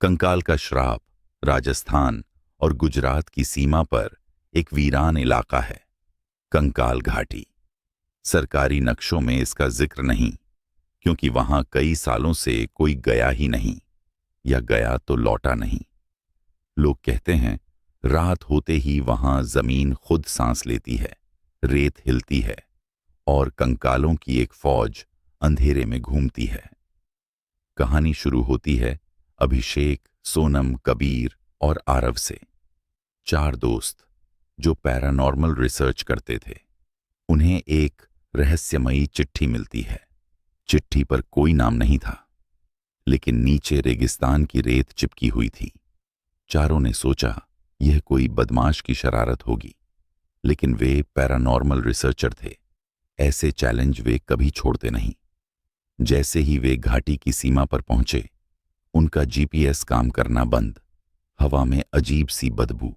कंकाल का श्राप राजस्थान और गुजरात की सीमा पर एक वीरान इलाका है, कंकाल घाटी। सरकारी नक्शों में इसका जिक्र नहीं, क्योंकि वहां कई सालों से कोई गया ही नहीं, या गया तो लौटा नहीं। लोग कहते हैं रात होते ही वहां जमीन खुद सांस लेती है, रेत हिलती है और कंकालों की एक फौज अंधेरे में घूमती है। कहानी शुरू होती है अभिषेक, सोनम, कबीर और आरव से। चार दोस्त जो पैरानॉर्मल रिसर्च करते थे। उन्हें एक रहस्यमयी चिट्ठी मिलती है। चिट्ठी पर कोई नाम नहीं था, लेकिन नीचे रेगिस्तान की रेत चिपकी हुई थी। चारों ने सोचा यह कोई बदमाश की शरारत होगी, लेकिन वे पैरानॉर्मल रिसर्चर थे। ऐसे चैलेंज वे कभी छोड़ते नहीं। जैसे ही वे घाटी की सीमा पर पहुंचे, उनका जीपीएस काम करना बंद। हवा में अजीब सी बदबू,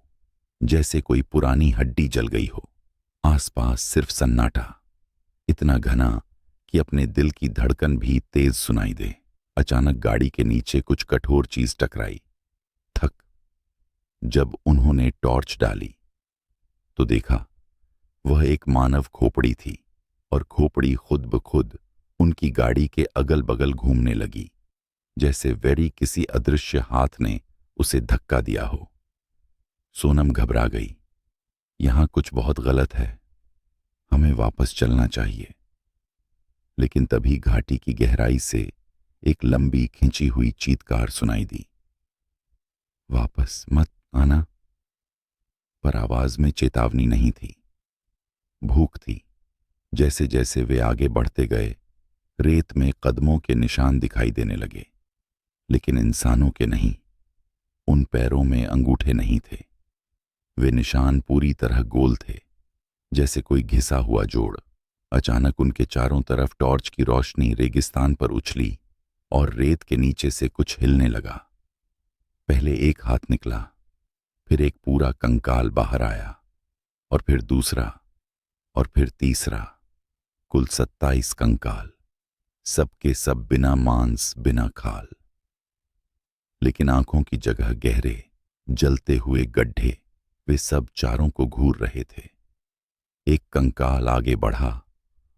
जैसे कोई पुरानी हड्डी जल गई हो। आसपास सिर्फ सन्नाटा, इतना घना कि अपने दिल की धड़कन भी तेज सुनाई दे। अचानक गाड़ी के नीचे कुछ कठोर चीज टकराई। थक। जब उन्होंने टॉर्च डाली तो देखा वह एक मानव खोपड़ी थी, और खोपड़ी खुद ब खुद उनकी गाड़ी के अगल बगल घूमने लगी, जैसे वेरी किसी अदृश्य हाथ ने उसे धक्का दिया हो। सोनम घबरा गई। यहां कुछ बहुत गलत है, हमें वापस चलना चाहिए। लेकिन तभी घाटी की गहराई से एक लंबी खिंची हुई चीत्कार सुनाई दी। वापस मत आना। पर आवाज में चेतावनी नहीं थी, भूख थी। जैसे जैसे वे आगे बढ़ते गए, रेत में कदमों के निशान दिखाई देने लगे, लेकिन इंसानों के नहीं। उन पैरों में अंगूठे नहीं थे। वे निशान पूरी तरह गोल थे, जैसे कोई घिसा हुआ जोड़। अचानक उनके चारों तरफ टॉर्च की रोशनी रेगिस्तान पर उछली, और रेत के नीचे से कुछ हिलने लगा। पहले एक हाथ निकला, फिर एक पूरा कंकाल बाहर आया, और फिर दूसरा, और फिर तीसरा। कुल 27 कंकाल, सबके सब बिना मांस, बिना खाल। लेकिन आंखों की जगह गहरे जलते हुए गड्ढे। वे सब चारों को घूर रहे थे। एक कंकाल आगे बढ़ा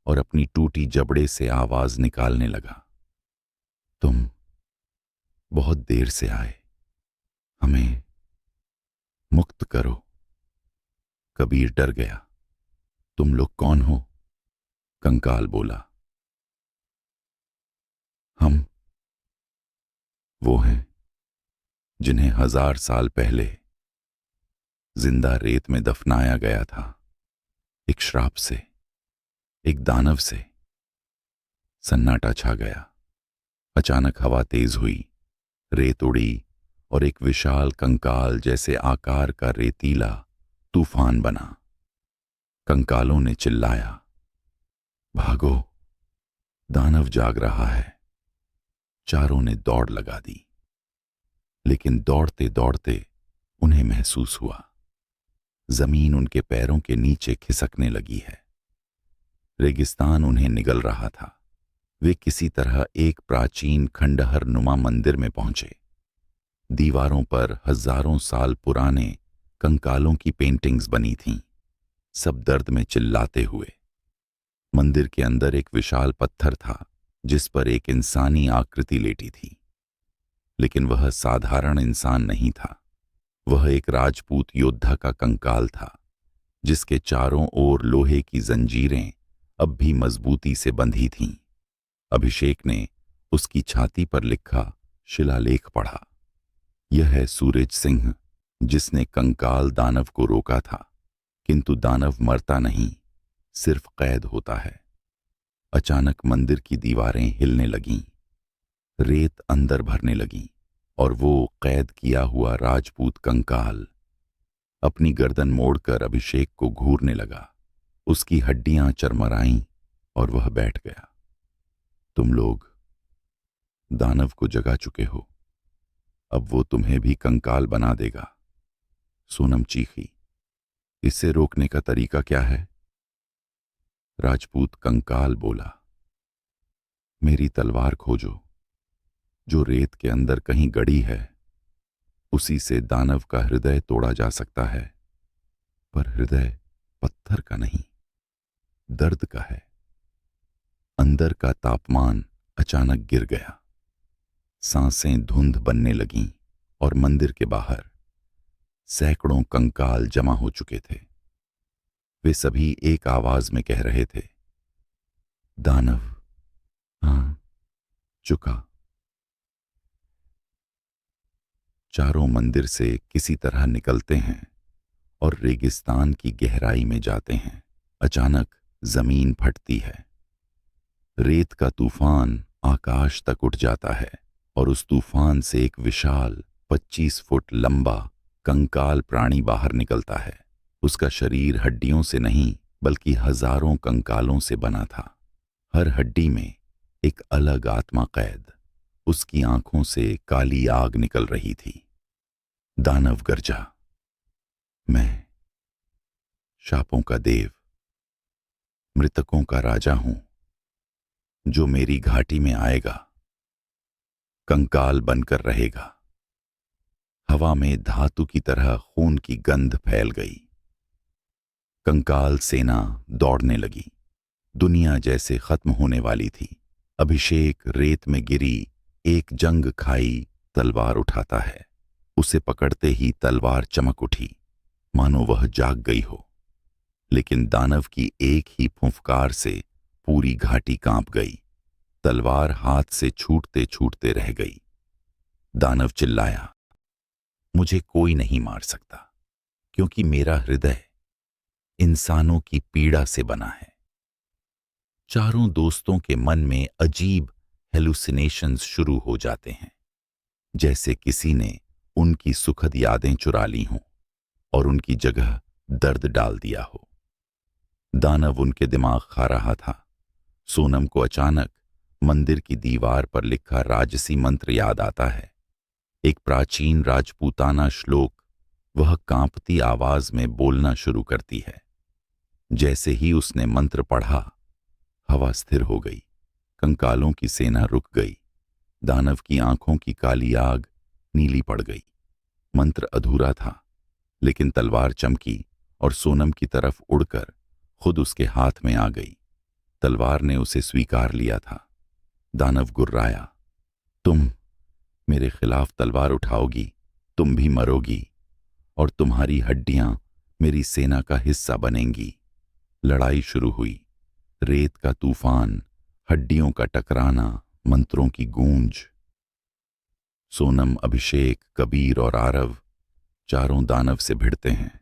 और अपनी टूटी जबड़े से आवाज निकालने लगा, तुम बहुत देर से आए, हमें मुक्त करो। कबीर डर गया। तुम लोग कौन हो? कंकाल बोला, हम वो हैं जिन्हें 1000 साल पहले जिंदा रेत में दफनाया गया था, एक श्राप से, एक दानव से। सन्नाटा छा गया। अचानक हवा तेज हुई, रेत उड़ी, और एक विशाल कंकाल जैसे आकार का रेतीला तूफान बना। कंकालों ने चिल्लाया, भागो, दानव जाग रहा है। चारों ने दौड़ लगा दी, लेकिन दौड़ते दौड़ते उन्हें महसूस हुआ जमीन उनके पैरों के नीचे खिसकने लगी है। रेगिस्तान उन्हें निगल रहा था। वे किसी तरह एक प्राचीन खंडहर नुमा मंदिर में पहुंचे। दीवारों पर हजारों साल पुराने कंकालों की पेंटिंग्स बनी थीं, सब दर्द में चिल्लाते हुए। मंदिर के अंदर एक विशाल पत्थर था, जिस पर एक इंसानी आकृति लेटी थी। लेकिन वह साधारण इंसान नहीं था। वह एक राजपूत योद्धा का कंकाल था, जिसके चारों ओर लोहे की जंजीरें अब भी मजबूती से बंधी थीं। अभिषेक ने उसकी छाती पर लिखा शिलालेख पढ़ा। यह है सूरज सिंह, जिसने कंकाल दानव को रोका था, किंतु दानव मरता नहीं, सिर्फ कैद होता है। अचानक मंदिर की दीवारें हिलने लगीं, रेत अंदर भरने लगी, और वो कैद किया हुआ राजपूत कंकाल अपनी गर्दन मोड़कर अभिषेक को घूरने लगा। उसकी हड्डियां चरमराईं और वह बैठ गया। तुम लोग दानव को जगा चुके हो, अब वो तुम्हें भी कंकाल बना देगा। सोनम चीखी, इसे रोकने का तरीका क्या है? राजपूत कंकाल बोला, मेरी तलवार खोजो, जो रेत के अंदर कहीं गड़ी है। उसी से दानव का हृदय तोड़ा जा सकता है, पर हृदय पत्थर का नहीं, दर्द का है। अंदर का तापमान अचानक गिर गया। सांसें धुंध बनने लगीं और मंदिर के बाहर सैकड़ों कंकाल जमा हो चुके थे। वे सभी एक आवाज में कह रहे थे, दानव हाँ चुका। चारों मंदिर से किसी तरह निकलते हैं और रेगिस्तान की गहराई में जाते हैं। अचानक जमीन फटती है। रेत का तूफान आकाश तक उठ जाता है और उस तूफान से एक विशाल 25 फुट लंबा कंकाल प्राणी बाहर निकलता है। उसका शरीर हड्डियों से नहीं बल्कि हजारों कंकालों से बना था। हर हड्डी में एक अलग आत्मा कैद। उसकी आंखों से काली आग निकल रही थी। दानव गर्जा, मैं शापों का देव, मृतकों का राजा हूं। जो मेरी घाटी में आएगा कंकाल बनकर रहेगा। हवा में धातु की तरह खून की गंध फैल गई। कंकाल सेना दौड़ने लगी। दुनिया जैसे खत्म होने वाली थी। अभिषेक रेत में गिरी एक जंग खाई तलवार उठाता है। उसे पकड़ते ही तलवार चमक उठी, मानो वह जाग गई हो। लेकिन दानव की एक ही फुंफकार से पूरी घाटी कांप गई। तलवार हाथ से छूटते छूटते रह गई। दानव चिल्लाया, मुझे कोई नहीं मार सकता, क्योंकि मेरा हृदय इंसानों की पीड़ा से बना है। चारों दोस्तों के मन में अजीब हेलुसिनेशंस शुरू हो जाते हैं, जैसे किसी ने उनकी सुखद यादें चुरा ली हों और उनकी जगह दर्द डाल दिया हो। दानव उनके दिमाग खा रहा था। सोनम को अचानक मंदिर की दीवार पर लिखा राजसी मंत्र याद आता है। एक प्राचीन राजपूताना श्लोक। वह कांपती आवाज में बोलना शुरू करती है। जैसे ही उसने मंत्र पढ़ा, हवा स्थिर हो गई। कंकालों की सेना रुक गई। दानव की आंखों की काली आग नीली पड़ गई। मंत्र अधूरा था, लेकिन तलवार चमकी और सोनम की तरफ उड़कर खुद उसके हाथ में आ गई। तलवार ने उसे स्वीकार लिया था। दानव गुर्राया, तुम मेरे खिलाफ तलवार उठाओगी, तुम भी मरोगी और तुम्हारी हड्डियां मेरी सेना का हिस्सा बनेंगी। लड़ाई शुरू हुई। रेत का तूफान, हड्डियों का टकराना, मंत्रों की गूंज। सोनम, अभिषेक, कबीर और आरव चारों दानव से भिड़ते हैं,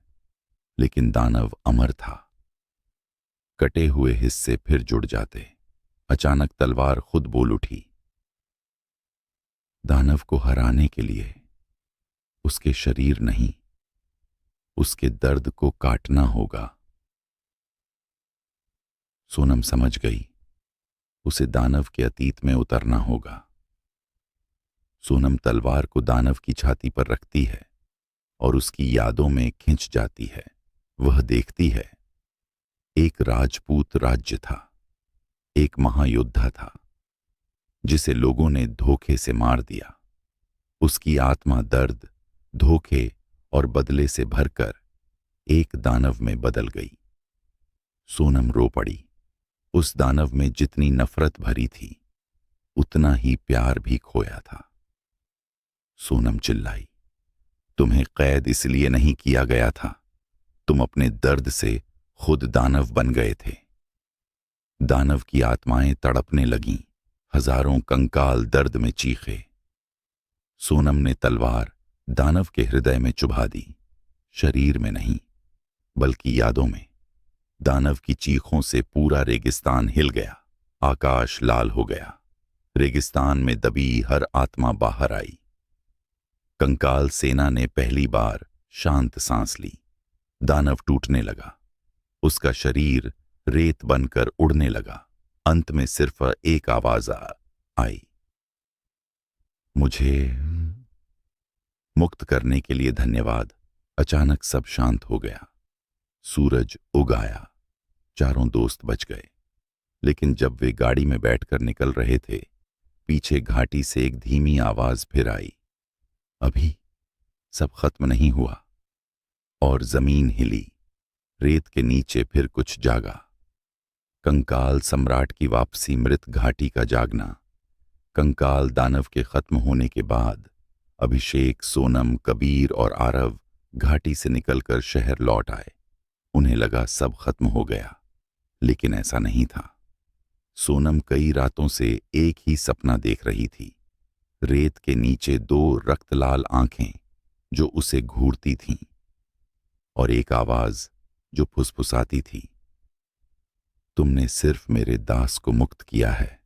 लेकिन दानव अमर था। कटे हुए हिस्से फिर जुड़ जाते। अचानक तलवार खुद बोल उठी। दानव को हराने के लिए उसके शरीर नहीं, उसके दर्द को काटना होगा। सोनम समझ गई, उसे दानव के अतीत में उतरना होगा। सोनम तलवार को दानव की छाती पर रखती है और उसकी यादों में खिंच जाती है। वह देखती है, एक राजपूत राज्य था, एक महायोद्धा था जिसे लोगों ने धोखे से मार दिया। उसकी आत्मा दर्द, धोखे और बदले से भरकर एक दानव में बदल गई। सोनम रो पड़ी। उस दानव में जितनी नफरत भरी थी, उतना ही प्यार भी खोया था। सोनम चिल्लाई, तुम्हें कैद इसलिए नहीं किया गया था, तुम अपने दर्द से खुद दानव बन गए थे। दानव की आत्माएं तड़पने लगीं। हजारों कंकाल दर्द में चीखे। सोनम ने तलवार दानव के हृदय में चुभा दी, शरीर में नहीं बल्कि यादों में। दानव की चीखों से पूरा रेगिस्तान हिल गया। आकाश लाल हो गया। रेगिस्तान में दबी हर आत्मा बाहर आई। कंकाल सेना ने पहली बार शांत सांस ली। दानव टूटने लगा। उसका शरीर रेत बनकर उड़ने लगा। अंत में सिर्फ एक आवाज आई, मुझे मुक्त करने के लिए धन्यवाद। अचानक सब शांत हो गया। सूरज उग आया। चारों दोस्त बच गए। लेकिन जब वे गाड़ी में बैठकर निकल रहे थे, पीछे घाटी से एक धीमी आवाज फिर आई, अभी सब खत्म नहीं हुआ। और जमीन हिली, रेत के नीचे फिर कुछ जागा। कंकाल सम्राट की वापसी, मृत घाटी का जागना। कंकाल दानव के खत्म होने के बाद अभिषेक, सोनम, कबीर और आरव घाटी से निकलकर शहर लौट आए। उन्हें लगा सब खत्म हो गया, लेकिन ऐसा नहीं था। सोनम कई रातों से एक ही सपना देख रही थी। रेत के नीचे दो रक्तलाल आंखें जो उसे घूरती थीं, और एक आवाज जो फुसफुसाती थी, तुमने सिर्फ मेरे दास को मुक्त किया है,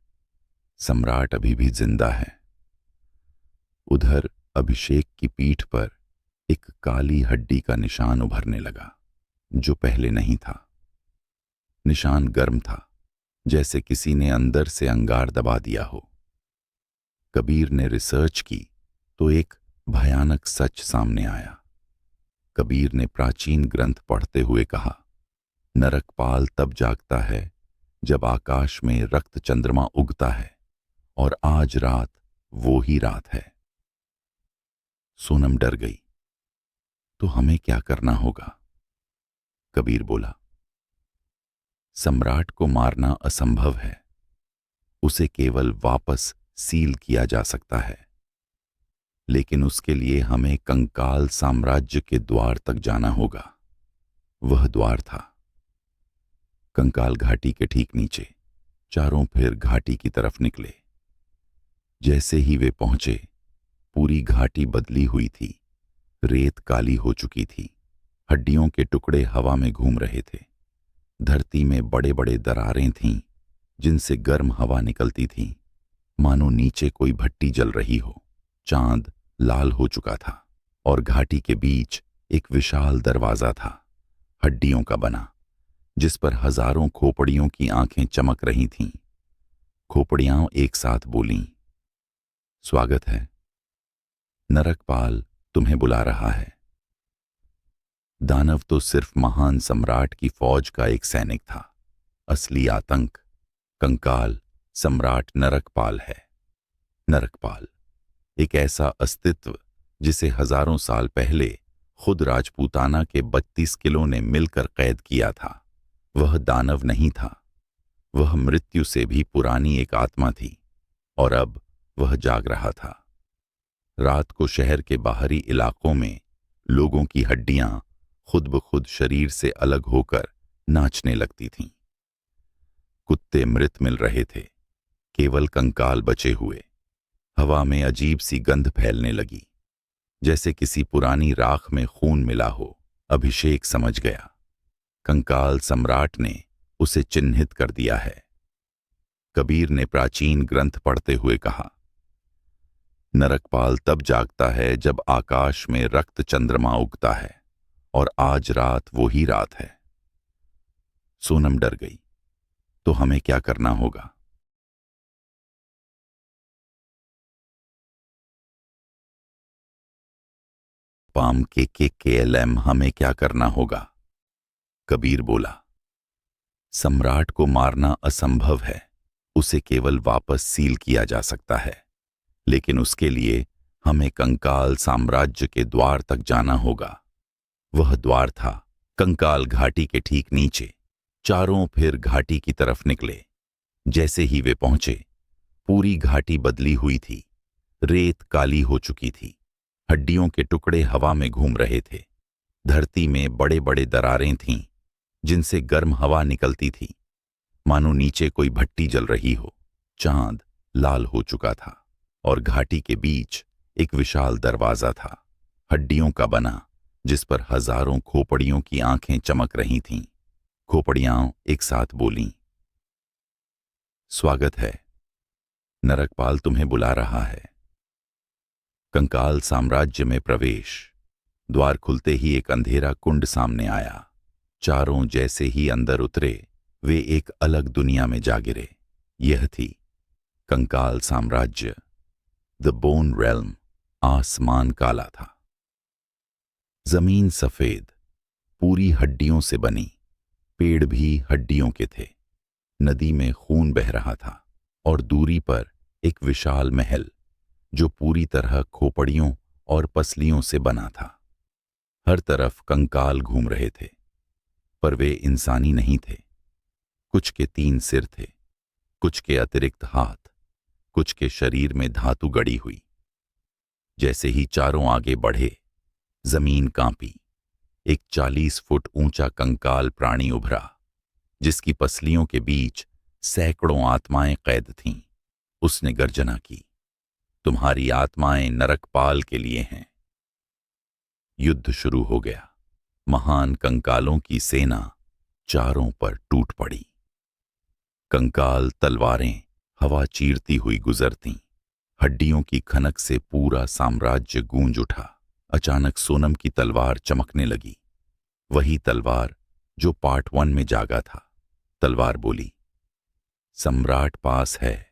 सम्राट अभी भी जिंदा है। उधर अभिषेक की पीठ पर एक काली हड्डी का निशान उभरने लगा, जो पहले नहीं था। निशान गर्म था, जैसे किसी ने अंदर से अंगार दबा दिया हो। कबीर ने रिसर्च की तो एक भयानक सच सामने आया। कबीर ने प्राचीन ग्रंथ पढ़ते हुए कहा, नरकपाल तब जागता है जब आकाश में रक्त चंद्रमा उगता है, और आज रात वो ही रात है। सोनम डर गई। तो हमें क्या करना होगा? कबीर बोला, सम्राट को मारना असंभव है, उसे केवल वापस सील किया जा सकता है। लेकिन उसके लिए हमें कंकाल साम्राज्य के द्वार तक जाना होगा। वह द्वार था कंकाल घाटी के ठीक नीचे। चारों फिर घाटी की तरफ निकले। जैसे ही वे पहुंचे, पूरी घाटी बदली हुई थी। रेत काली हो चुकी थी, हड्डियों के टुकड़े हवा में घूम रहे थे। धरती में बड़े बड़े दरारें थीं, जिनसे गर्म हवा निकलती थी, मानो नीचे कोई भट्टी जल रही हो। चांद लाल हो चुका था, और घाटी के बीच एक विशाल दरवाजा था, हड्डियों का बना, जिस पर हजारों खोपड़ियों की आंखें चमक रही थीं। खोपड़ियां एक साथ बोलीं, स्वागत है, नरकपाल तुम्हें बुला रहा है। दानव तो सिर्फ महान सम्राट की फौज का एक सैनिक था। असली आतंक कंकाल सम्राट नरकपाल है। नरकपाल एक ऐसा अस्तित्व जिसे हजारों साल पहले खुद राजपूताना के 32 किलों ने मिलकर कैद किया था। वह दानव नहीं था, वह मृत्यु से भी पुरानी एक आत्मा थी, और अब वह जाग रहा था। रात को शहर के बाहरी इलाकों में लोगों की हड्डियां खुद ब खुद शरीर से अलग होकर नाचने लगती थीं। कुत्ते मृत मिल रहे थे, केवल कंकाल बचे हुए। हवा में अजीब सी गंध फैलने लगी, जैसे किसी पुरानी राख में खून मिला हो। अभिषेक समझ गया, कंकाल सम्राट ने उसे चिन्हित कर दिया है। कबीर ने प्राचीन ग्रंथ पढ़ते हुए कहा, नरकपाल तब जागता है जब आकाश में रक्त चंद्रमा उगता है, और आज रात वो ही रात है। सोनम डर गई। तो हमें क्या करना होगा? पाम के एलएम हमें क्या करना होगा? कबीर बोला, सम्राट को मारना असंभव है, उसे केवल वापस सील किया जा सकता है। लेकिन उसके लिए हमें कंकाल साम्राज्य के द्वार तक जाना होगा। वह द्वार था कंकाल घाटी के ठीक नीचे। चारों फिर घाटी की तरफ निकले। जैसे ही वे पहुंचे, पूरी घाटी बदली हुई थी। रेत काली हो चुकी थी, हड्डियों के टुकड़े हवा में घूम रहे थे। धरती में बड़े बड़े दरारें थीं, जिनसे गर्म हवा निकलती थी, मानो नीचे कोई भट्टी जल रही हो। चांद लाल हो चुका था, और घाटी के बीच एक विशाल दरवाजा था, हड्डियों का बना, जिस पर हजारों खोपड़ियों की आंखें चमक रही थीं। खोपड़ियां एक साथ बोलीं, स्वागत है, नरकपाल तुम्हें बुला रहा है। कंकाल साम्राज्य में प्रवेश। द्वार खुलते ही एक अंधेरा कुंड सामने आया। चारों जैसे ही अंदर उतरे, वे एक अलग दुनिया में जा गिरे। यह थी कंकाल साम्राज्य, द बोन रेल्म। आसमान काला था, जमीन सफेद, पूरी हड्डियों से बनी। पेड़ भी हड्डियों के थे। नदी में खून बह रहा था, और दूरी पर एक विशाल महल, जो पूरी तरह खोपड़ियों और पसलियों से बना था। हर तरफ कंकाल घूम रहे थे, पर वे इंसानी नहीं थे। कुछ के 3 सिर थे, कुछ के अतिरिक्त हाथ, कुछ के शरीर में धातु गड़ी हुई। जैसे ही चारों आगे बढ़े, जमीन कांपी। एक 40 फुट ऊंचा कंकाल प्राणी उभरा, जिसकी पसलियों के बीच सैकड़ों आत्माएं कैद थीं। उसने गर्जना की, तुम्हारी आत्माएं नरकपाल के लिए हैं। युद्ध शुरू हो गया। महान कंकालों की सेना चारों पर टूट पड़ी। कंकाल तलवारें हवा चीरती हुई गुजरतीं। हड्डियों की खनक से पूरा साम्राज्य गूंज उठा। अचानक सोनम की तलवार चमकने लगी, वही तलवार जो पार्ट 1 में जागा था। तलवार बोली, सम्राट पास है,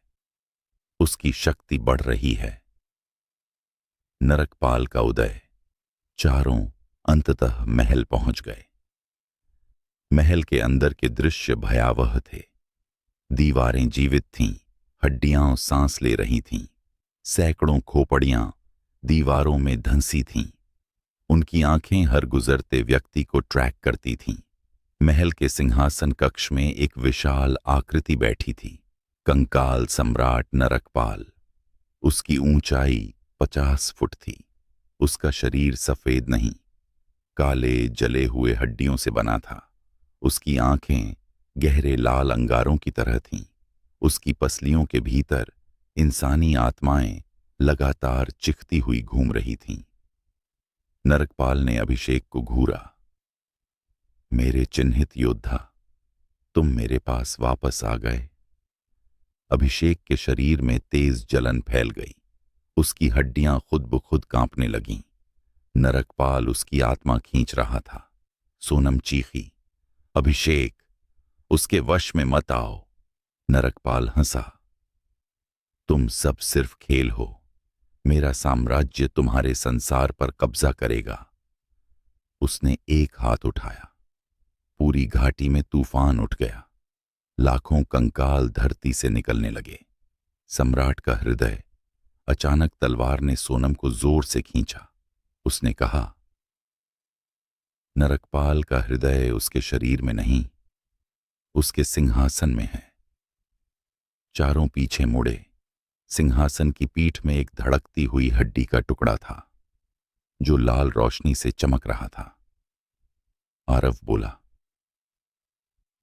उसकी शक्ति बढ़ रही है। नरकपाल का उदय। चारों अंततः महल पहुंच गए। महल के अंदर के दृश्य भयावह थे। दीवारें जीवित थीं, हड्डियां सांस ले रही थीं। सैकड़ों खोपड़ियां दीवारों में धंसी थीं। उनकी आंखें हर गुजरते व्यक्ति को ट्रैक करती थीं। महल के सिंहासन कक्ष में एक विशाल आकृति बैठी थी, कंकाल सम्राट नरकपाल। उसकी ऊंचाई 50 फुट थी। उसका शरीर सफेद नहीं, काले जले हुए हड्डियों से बना था। उसकी आंखें गहरे लाल अंगारों की तरह थीं। उसकी पसलियों के भीतर इंसानी आत्माएं लगातार चिखती हुई घूम रही थीं। नरकपाल ने अभिषेक को घूरा। मेरे चिन्हित योद्धा, तुम मेरे पास वापस आ गए। अभिषेक के शरीर में तेज जलन फैल गई। उसकी हड्डियां खुद ब खुद कांपने लगीं। नरकपाल उसकी आत्मा खींच रहा था। सोनम चीखी, अभिषेक, उसके वश में मत आओ। नरकपाल हंसा, तुम सब सिर्फ खेल हो। मेरा साम्राज्य तुम्हारे संसार पर कब्जा करेगा। उसने एक हाथ उठाया। पूरी घाटी में तूफान उठ गया। लाखों कंकाल धरती से निकलने लगे। सम्राट का हृदय। अचानक तलवार ने सोनम को जोर से खींचा। उसने कहा, नरकपाल का हृदय उसके शरीर में नहीं, उसके सिंहासन में है। चारों पीछे मुड़े। सिंहासन की पीठ में एक धड़कती हुई हड्डी का टुकड़ा था, जो लाल रोशनी से चमक रहा था। आरव बोला,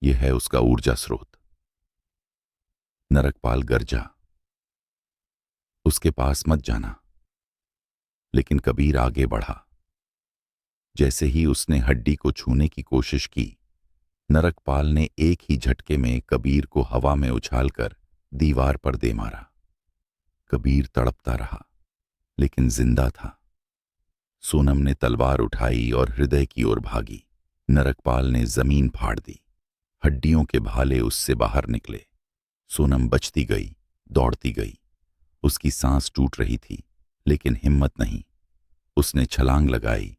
यह है उसका ऊर्जा स्रोत। नरकपाल गरजा, उसके पास मत जाना। लेकिन कबीर आगे बढ़ा। जैसे ही उसने हड्डी को छूने की कोशिश की, नरकपाल ने एक ही झटके में कबीर को हवा में उछालकर दीवार पर दे मारा। कबीर तड़पता रहा, लेकिन जिंदा था। सोनम ने तलवार उठाई और हृदय की ओर भागी। नरकपाल ने जमीन फाड़ दी। हड्डियों के भाले उससे बाहर निकले। सोनम बचती गई, दौड़ती गई। उसकी सांस टूट रही थी, लेकिन हिम्मत नहीं। उसने छलांग लगाई,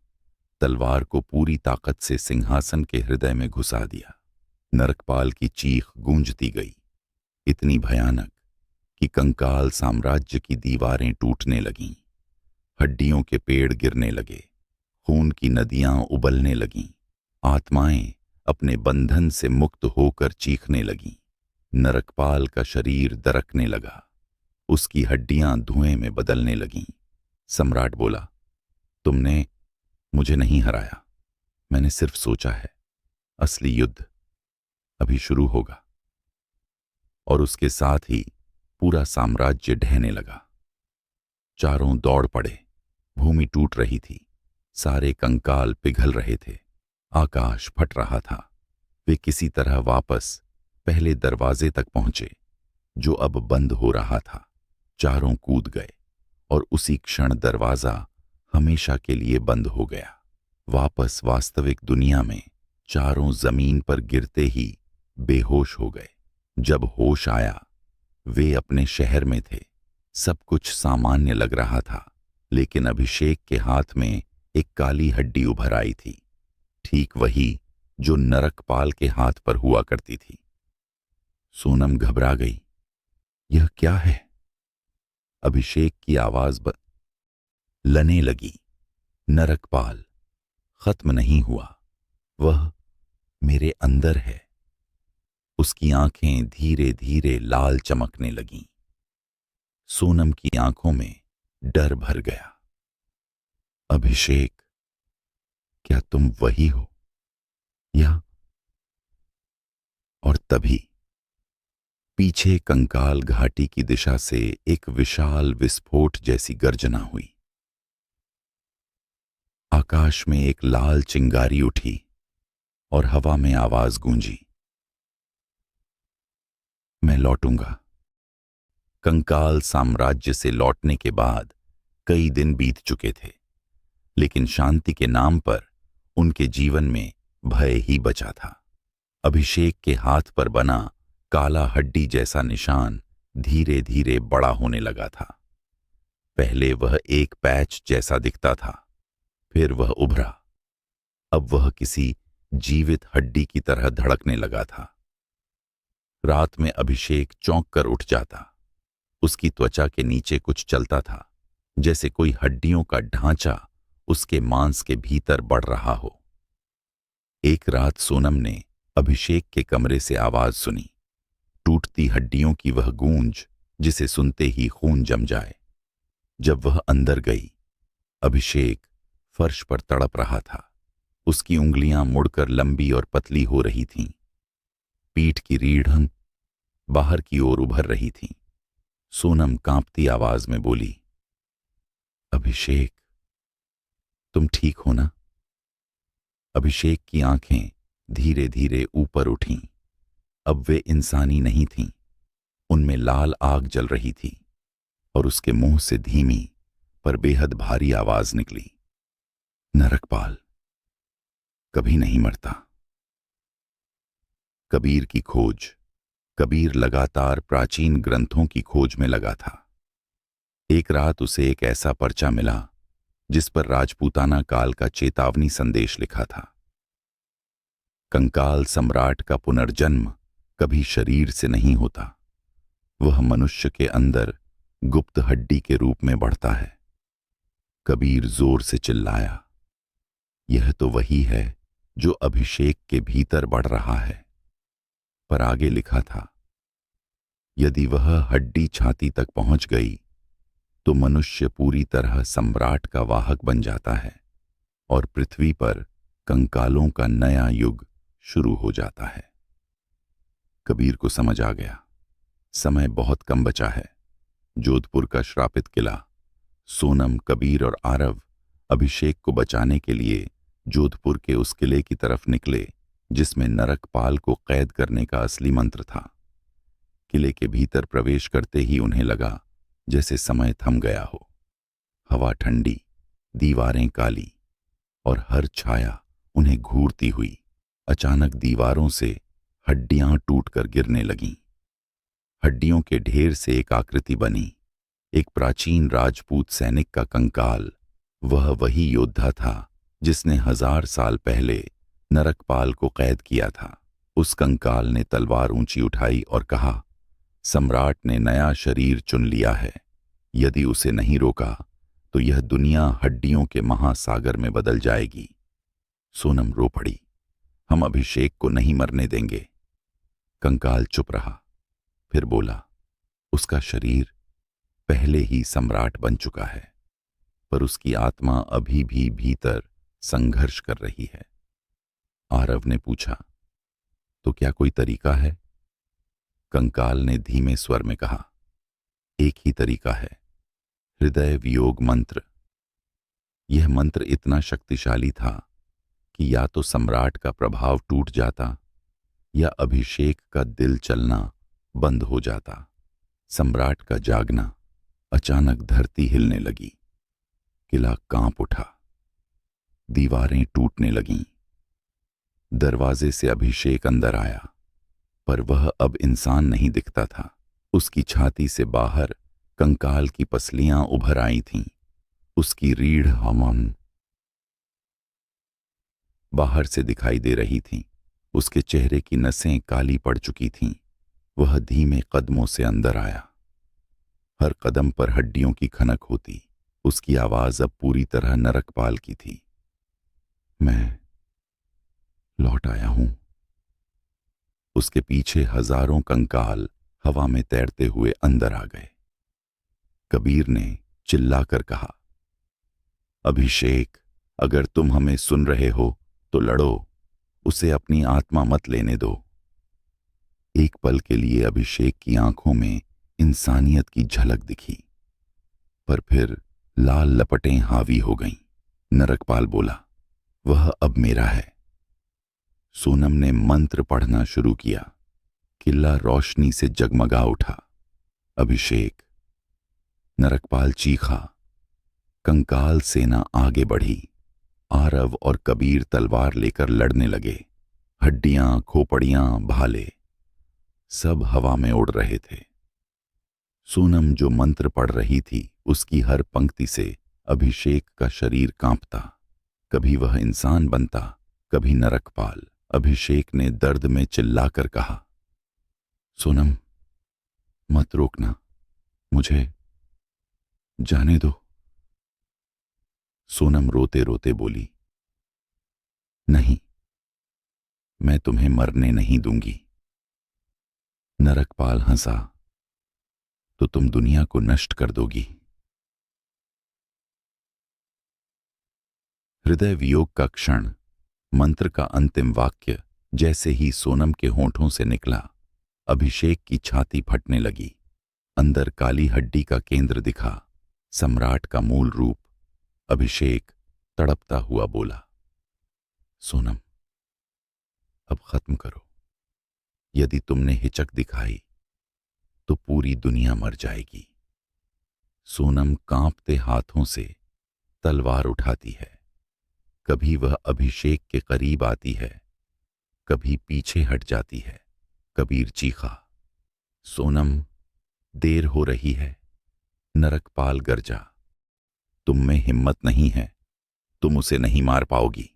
तलवार को पूरी ताकत से सिंहासन के हृदय में घुसा दिया। नरकपाल की चीख गूंजती गई, इतनी भयानक कि कंकाल साम्राज्य की दीवारें टूटने लगीं। हड्डियों के पेड़ गिरने लगे। खून की नदियां उबलने लगीं। आत्माएं अपने बंधन से मुक्त होकर चीखने लगीं। नरकपाल का शरीर दरकने लगा। उसकी हड्डियां धुएं में बदलने लगीं। सम्राट बोला, तुमने मुझे नहीं हराया। मैंने सिर्फ सोचा है, असली युद्ध अभी शुरू होगा। और उसके साथ ही पूरा साम्राज्य ढहने लगा। चारों दौड़ पड़े। भूमि टूट रही थी। सारे कंकाल पिघल रहे थे। आकाश फट रहा था। वे किसी तरह वापस पहले दरवाजे तक पहुंचे, जो अब बंद हो रहा था। चारों कूद गए और उसी क्षण दरवाजा हमेशा के लिए बंद हो गया। वापस वास्तविक दुनिया में चारों जमीन पर गिरते ही बेहोश हो गए। जब होश आया, वे अपने शहर में थे। सब कुछ सामान्य लग रहा था, लेकिन अभिषेक के हाथ में एक काली हड्डी उभर आई थी, ठीक वही जो नरकपाल के हाथ पर हुआ करती थी। सोनम घबरा गई। यह क्या है? अभिषेक की आवाज लने लगी। नरकपाल, खत्म नहीं हुआ, वह मेरे अंदर है। उसकी आंखें धीरे धीरे लाल चमकने लगीं। सोनम की आंखों में डर भर गया। अभिषेक, क्या तुम वही हो? या? और तभी पीछे कंकाल घाटी की दिशा से एक विशाल विस्फोट जैसी गर्जना हुई। आकाश में एक लाल चिंगारी उठी और हवा में आवाज गूंजी, मैं लौटूंगा। कंकाल साम्राज्य से लौटने के बाद कई दिन बीत चुके थे, लेकिन शांति के नाम पर उनके जीवन में भय ही बचा था। अभिषेक के हाथ पर बना काला हड्डी जैसा निशान धीरे धीरे बड़ा होने लगा था। पहले वह एक पैच जैसा दिखता था, फिर वह उभरा। अब वह किसी जीवित हड्डी की तरह धड़कने लगा था। रात में अभिषेक चौंक कर उठ जाता। उसकी त्वचा के नीचे कुछ चलता था, जैसे कोई हड्डियों का ढांचा उसके मांस के भीतर बढ़ रहा हो। एक रात सोनम ने अभिषेक के कमरे से आवाज सुनी, टूटती हड्डियों की वह गूंज जिसे सुनते ही खून जम जाए। जब वह अंदर गई, अभिषेक फर्श पर तड़प रहा था। उसकी उंगलियां मुड़कर लंबी और पतली हो रही थीं। पीठ की रीढ़ बाहर की ओर उभर रही थी। सोनम कांपती आवाज में बोली, अभिषेक, तुम ठीक हो ना? अभिषेक की आंखें धीरे धीरे ऊपर उठीं। अब वे इंसानी नहीं थीं, उनमें लाल आग जल रही थी और उसके मुंह से धीमी पर बेहद भारी आवाज निकली, नरकपाल कभी नहीं मरता। कबीर की खोज। कबीर लगातार प्राचीन ग्रंथों की खोज में लगा था। एक रात उसे एक ऐसा पर्चा मिला जिस पर राजपूताना काल का चेतावनी संदेश लिखा था। कंकाल सम्राट का पुनर्जन्म कभी शरीर से नहीं होता, वह मनुष्य के अंदर गुप्त हड्डी के रूप में बढ़ता है। कबीर जोर से चिल्लाया, यह तो वही है जो अभिषेक के भीतर बढ़ रहा है। पर आगे लिखा था, यदि वह हड्डी छाती तक पहुंच गई तो मनुष्य पूरी तरह सम्राट का वाहक बन जाता है और पृथ्वी पर कंकालों का नया युग शुरू हो जाता है। कबीर को समझ आ गया, समय बहुत कम बचा है। जोधपुर का श्रापित किला। सोनम, कबीर और आरव अभिषेक को बचाने के लिए जोधपुर के उस किले की तरफ निकले जिसमें नरकपाल को कैद करने का असली मंत्र था। किले के भीतर प्रवेश करते ही उन्हें लगा जैसे समय थम गया हो। हवा ठंडी, दीवारें काली और हर छाया उन्हें घूरती हुई। अचानक दीवारों से हड्डियां टूटकर गिरने लगीं। हड्डियों के ढेर से एक आकृति बनी, एक प्राचीन राजपूत सैनिक का कंकाल। वह वही योद्धा था जिसने 1000 साल पहले नरकपाल को कैद किया था। उस कंकाल ने तलवार ऊंची उठाई और कहा, सम्राट ने नया शरीर चुन लिया है। यदि उसे नहीं रोका तो यह दुनिया हड्डियों के महासागर में बदल जाएगी। सोनम रो पड़ी, हम अभिषेक को नहीं मरने देंगे। कंकाल चुप रहा, फिर बोला, उसका शरीर पहले ही सम्राट बन चुका है, पर उसकी आत्मा अभी भी भीतर संघर्ष कर रही है। आरव ने पूछा, तो क्या कोई तरीका है? कंकाल ने धीमे स्वर में कहा, एक ही तरीका है, हृदय वियोग मंत्र। यह मंत्र इतना शक्तिशाली था कि या तो सम्राट का प्रभाव टूट जाता या अभिषेक का दिल चलना बंद हो जाता। सम्राट का जागना। अचानक धरती हिलने लगी, किला कांप उठा, दीवारें टूटने लगीं। दरवाजे से अभिषेक अंदर आया, पर वह अब इंसान नहीं दिखता था। उसकी छाती से बाहर कंकाल की पसलियां उभर आई थीं। उसकी रीढ़ हमन बाहर से दिखाई दे रही थीं। उसके चेहरे की नसें काली पड़ चुकी थीं। वह धीमे कदमों से अंदर आया। हर कदम पर हड्डियों की खनक होती, उसकी आवाज अब पूरी तरह नरकपाल की थी। मैं लौट आया हूं। उसके पीछे हजारों कंकाल हवा में तैरते हुए अंदर आ गए। कबीर ने चिल्लाकर कहा, अभिषेक, अगर तुम हमें सुन रहे हो तो लड़ो, उसे अपनी आत्मा मत लेने दो। एक पल के लिए अभिषेक की आंखों में इंसानियत की झलक दिखी, पर फिर लाल लपटें हावी हो गईं। नरकपाल बोला, वह अब मेरा है। सोनम ने मंत्र पढ़ना शुरू किया। किला रोशनी से जगमगा उठा। अभिषेक। नरकपाल चीखा। कंकाल सेना आगे बढ़ी। आरव और कबीर तलवार लेकर लड़ने लगे। हड्डियां, खोपड़ियां, भाले सब हवा में उड़ रहे थे। सोनम जो मंत्र पढ़ रही थी, उसकी हर पंक्ति से अभिषेक का शरीर कांपता। कभी वह इंसान बनता, कभी नरकपाल। अभिषेक ने दर्द में चिल्लाकर कहा, सोनम, मत रोकना, मुझे जाने दो। सोनम रोते रोते बोली, नहीं, मैं तुम्हें मरने नहीं दूंगी। नरकपाल हंसा, तो तुम दुनिया को नष्ट कर दोगी। हृदय वियोग का क्षण। मंत्र का अंतिम वाक्य जैसे ही सोनम के होंठों से निकला, अभिषेक की छाती फटने लगी। अंदर काली हड्डी का केंद्र दिखा, सम्राट का मूल रूप। अभिषेक तड़पता हुआ बोला, सोनम, अब खत्म करो। यदि तुमने हिचक दिखाई तो पूरी दुनिया मर जाएगी। सोनम कांपते हाथों से तलवार उठाती है। कभी वह अभिषेक के करीब आती है, कभी पीछे हट जाती है। कबीर चीखा, सोनम, देर हो रही है। नरकपाल गरजा, तुम में हिम्मत नहीं है, तुम उसे नहीं मार पाओगी।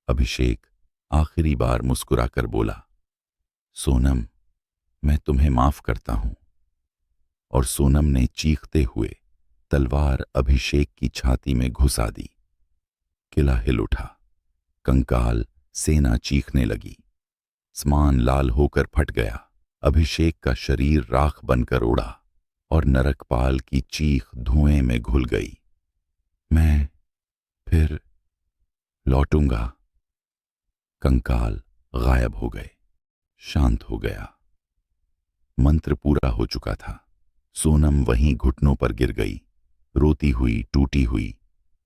अभिषेक आखिरी बार मुस्कुराकर बोला, सोनम, मैं तुम्हें माफ करता हूं। और सोनम ने चीखते हुए तलवार अभिषेक की छाती में घुसा दी। किला हिल उठा। कंकाल सेना चीखने लगी। आसमान लाल होकर फट गया। अभिषेक का शरीर राख बनकर उड़ा और नरकपाल की चीख धुएं में घुल गई। मैं फिर लौटूंगा। कंकाल गायब हो गए। शांत हो गया। मंत्र पूरा हो चुका था। सोनम वहीं घुटनों पर गिर गई, रोती हुई, टूटी हुई।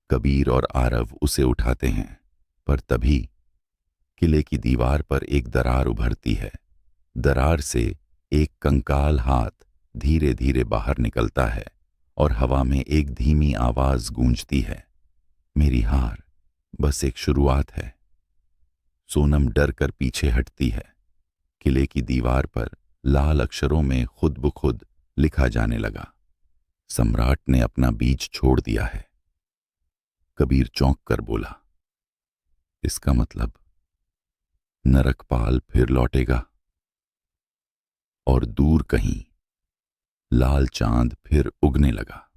कबीर और आरव उसे उठाते हैं, पर तभी किले की दीवार पर एक दरार उभरती है। दरार से एक कंकाल हाथ धीरे धीरे बाहर निकलता है और हवा में एक धीमी आवाज गूंजती है, मेरी हार बस एक शुरुआत है। सोनम डर कर पीछे हटती है। किले की दीवार पर लाल अक्षरों में खुद ब खुद लिखा जाने लगा, सम्राट ने अपना बीज छोड़ दिया है। कबीर चौंक कर बोला, इसका मतलब नरकपाल फिर लौटेगा। और दूर कहीं लाल चांद फिर उगने लगा।